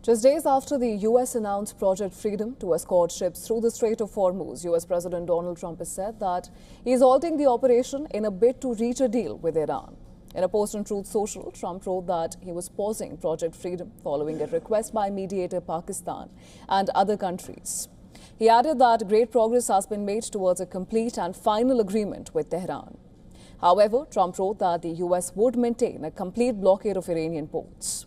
Just days after the U.S. announced Project Freedom to escort ships through the Strait of Hormuz, U.S. President Donald Trump has said that he is halting the operation in a bid to reach a deal with Iran. In a post on Truth Social, Trump wrote that he was pausing Project Freedom following a request by mediator Pakistan and other countries. He added that great progress has been made towards a complete and final agreement with Tehran. However, Trump wrote that the U.S. would maintain a complete blockade of Iranian ports.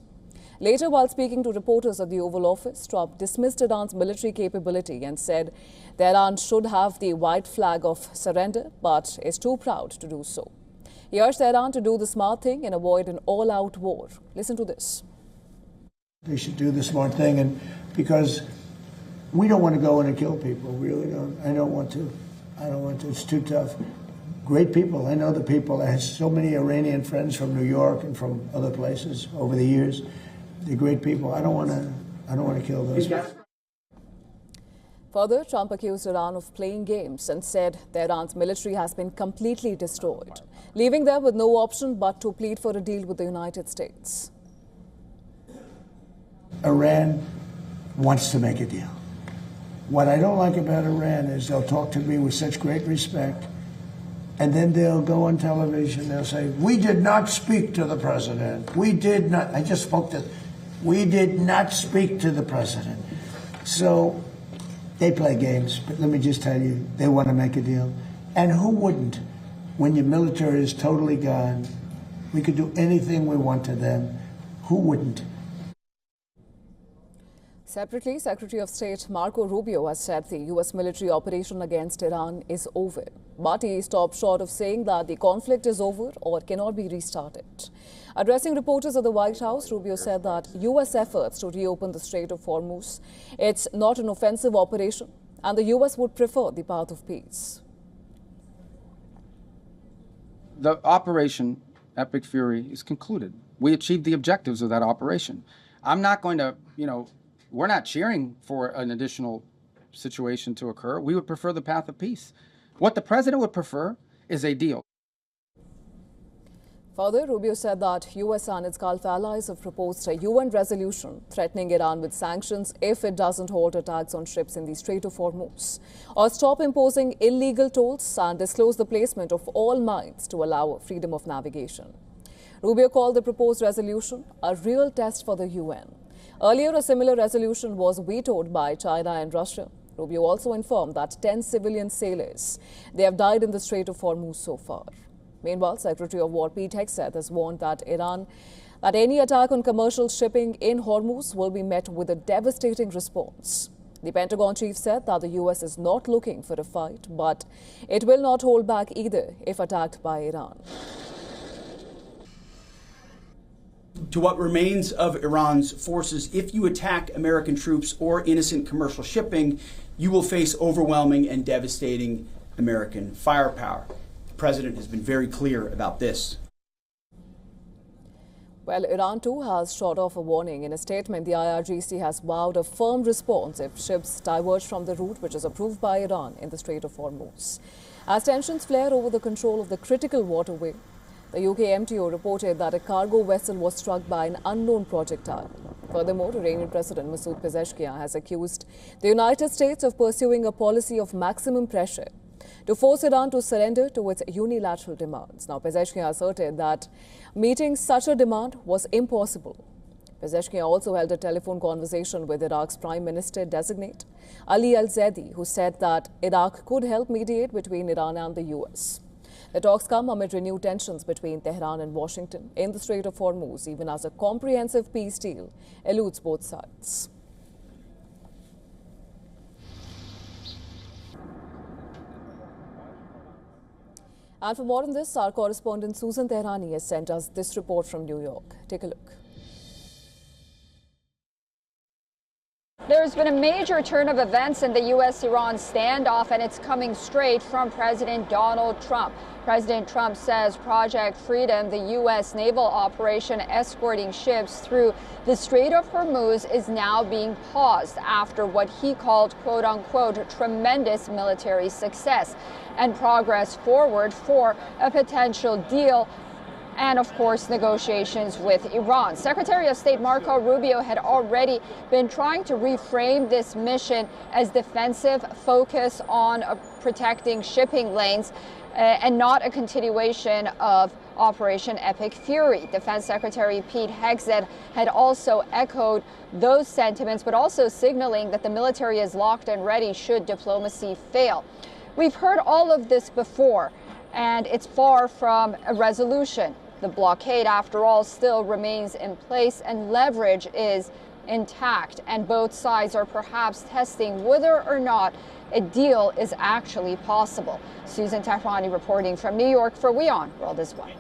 Later, while speaking to reporters at the Oval Office, Trump dismissed Iran's military capability and said Tehran should have the white flag of surrender, but is too proud to do so. He urged Tehran to do the smart thing and avoid an all-out war. Listen to this. They should do the smart thing, and because we don't want to go in and kill people. We really don't. I don't want to. It's too tough. Great people. I know the people. I have so many Iranian friends from New York and from other places over the years. They're great people. I don't want to kill those people. Further, Trump accused Iran of playing games and said Tehran's military has been completely destroyed, leaving them with no option but to plead for a deal with the United States. Iran wants to make a deal. What I don't like about Iran is they'll talk to me with such great respect, and then they'll go on television, they'll say, we did not speak to the president. We did not. I just spoke to, we did not speak to the president. So they play games, but let me just tell you, they want to make a deal. And who wouldn't? When your military is totally gone, we could do anything we want to them. Who wouldn't? Separately, Secretary of State Marco Rubio has said the U.S. military operation against Iran is over. But he stopped short of saying that the conflict is over or cannot be restarted. Addressing reporters at the White House, Rubio said that U.S. efforts to reopen the Strait of Hormuz, it's not an offensive operation, and the U.S. would prefer the path of peace. The operation, Epic Fury, is concluded. We achieved the objectives of that operation. I'm not going to, we're not cheering for an additional situation to occur. We would prefer the path of peace. What the president would prefer is a deal. Further, Rubio said that U.S. and its Gulf allies have proposed a UN resolution threatening Iran with sanctions if it doesn't halt attacks on ships in the Strait of Hormuz, or stop imposing illegal tolls and disclose the placement of all mines to allow freedom of navigation. Rubio called the proposed resolution a real test for the UN. Earlier, a similar resolution was vetoed by China and Russia. Rubio also informed that 10 civilian sailors they have died in the Strait of Hormuz so far. Meanwhile, Secretary of War Pete Hegseth has warned that any attack on commercial shipping in Hormuz will be met with a devastating response. The Pentagon chief said that the U.S. is not looking for a fight, but it will not hold back either if attacked by Iran. To what remains of Iran's forces, if you attack American troops or innocent commercial shipping, you will face overwhelming and devastating American firepower. The president has been very clear about this. Well, Iran too has shot off a warning. In a statement, the IRGC has vowed a firm response if ships diverge from the route which is approved by Iran in the Strait of Hormuz. As tensions flare over the control of the critical waterway, the UK MTO reported that a cargo vessel was struck by an unknown projectile. Furthermore, Iranian President Masoud Pezeshkian has accused the United States of pursuing a policy of maximum pressure to force Iran to surrender to its unilateral demands. Now, Pezeshkian asserted that meeting such a demand was impossible. Pezeshkian also held a telephone conversation with Iraq's Prime Minister-designate Ali al-Zaidi, who said that Iraq could help mediate between Iran and the US. The talks come amid renewed tensions between Tehran and Washington in the Strait of Hormuz, even as a comprehensive peace deal eludes both sides. And for more on this, our correspondent Susan Tehrani has sent us this report from New York. Take a look. There's been a major turn of events in the U.S.-Iran standoff, and it's coming straight from President Donald Trump. President Trump says Project Freedom, the U.S. naval operation escorting ships through the Strait of Hormuz, is now being paused after what he called, quote-unquote, tremendous military success and progress forward for a potential deal and, of course, negotiations with Iran. Secretary of State Marco Rubio had already been trying to reframe this mission as defensive, focus on protecting shipping lanes, and not a continuation of Operation Epic Fury. Defense Secretary Pete Hegseth had also echoed those sentiments, but also signaling that the military is locked and ready should diplomacy fail. We've heard all of this before, and it's far from a resolution. The blockade, after all, still remains in place, and leverage is intact, and both sides are perhaps testing whether or not a deal is actually possible. Susan Tehrani reporting from New York for WION World is One.